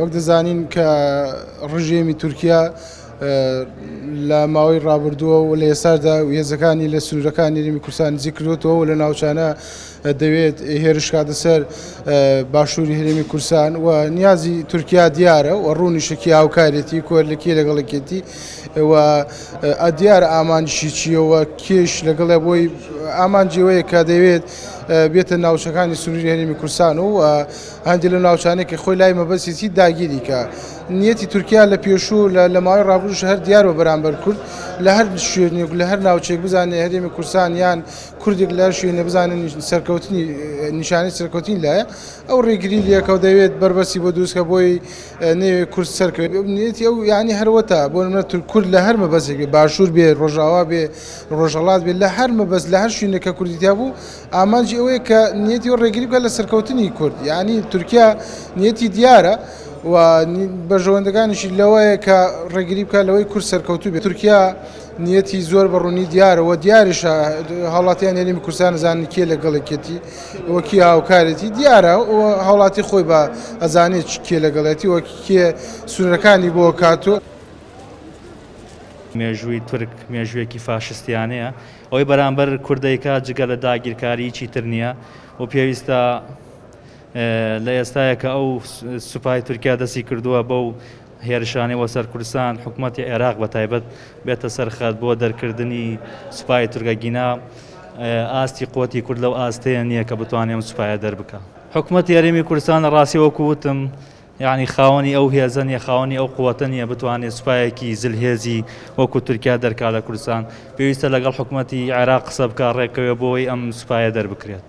وەک دەزانین کە ڕژێمی تورکیا لە ماوەی ڕابردووە و لە ئێستادا هێزەکانی لە سنوورەکانی هەرێمی کوردستان نزیک کردوێتەوە و لە ناوچانە دەوێت هێرش کاتە سەر باشووری هەرێمی کوردستان و نیازی تورکیا دیارە و ڕوونیشکی هاوکارێتی کۆرلەکی لەگەڵەکێتی و دیارە ئامانجیشی چیەوە کێش لەگەڵە بۆی ئامانجیەوەیە کە دەوێت بێتە ناوچەکانی سنووری هەرێمی کوردستان و هەندێک لە ناوچانێکی خۆی لای مەبەستێتی داگیری کە نیەتی تورکیا لە پێشوو لە ماوەی ڕابردووش هەر دیارەوە بەرامبەر کورد لە هەر شوێنێک لە هەر ناوچێک بزانێ هەرێمی کوردستان یان کوردێک لە هەر شوێنە بزانن سەرکەوتنی نیشانەی سەرکەوتنی لایە ئەو ڕێگری لێکەوە دەوێت بربەسی بۆ دروستکە بۆی نێوێ کورد سەرکەوت نیەتی ئەو یعنی هەروەتا بۆ نمونە کورد لە هەر مەبەستێک بێ باشوور بێ ڕۆژاوا بێ ڕۆژهەڵات بێ لە هەر مەبەست لە هەر شوێنێک کە کوردیتیا بوو ئامانجی ئەوەیە کە نیەتی ئەو ڕێگری بکات لە سەرکەوتنی کورد یعنی تورکیا نیەتی دیارە و بەژەوەندەکانیشی لەوەیە کە ڕێگری بکات لەوەی کورد سەرکەوتوو بێت تورکیا نیەتی زۆر بەڕوونی دیارەوە دیاریشە هاوڵاتیان هەرێمی کوردستان ئەزانن کێ لەگەڵێکێتی وەکی هاوکارێتی دیارە هاوڵاتی خۆی بە ئەزانێت کێ لەگەڵێتی وە کێ سنوورەکانی بۆ کاتۆ مێژووی تورک مێژوویەکی فاشستیانەیە ئەوەی بەرامبەر کوردەیەکە جگە لە داگیرکاری چیتر نییە و پێویستە لە ئێستایە کە ئەو سوپای تورکیا دەستی کردووە بەو هێرشانی وەسەر کوردستان حکوومەتی عێراق بە تایبەت بێتە سەرخەت بۆ دەرکردنی سوپای تورکەگینا ئاستی قوتی کورد لەو ئاستەیە نییە کە بتوانێت ئەم سوپایە دەربکە حکوومەتی هەرێمی کوردستان لە ڕاستی وەکو وتم یعنی خاوەنی ئەو هێزە نیە خاوەنی ئەو قووەتە نیە بتوانێت سوپایەکی زلهێزی وەکو تورکیا دەرکا لە کوردستان پێویستە لەگەڵ حکوومەتی عێراق قسە بکە ڕێکەوێ بۆی ئەم سوپایە دەربکرێت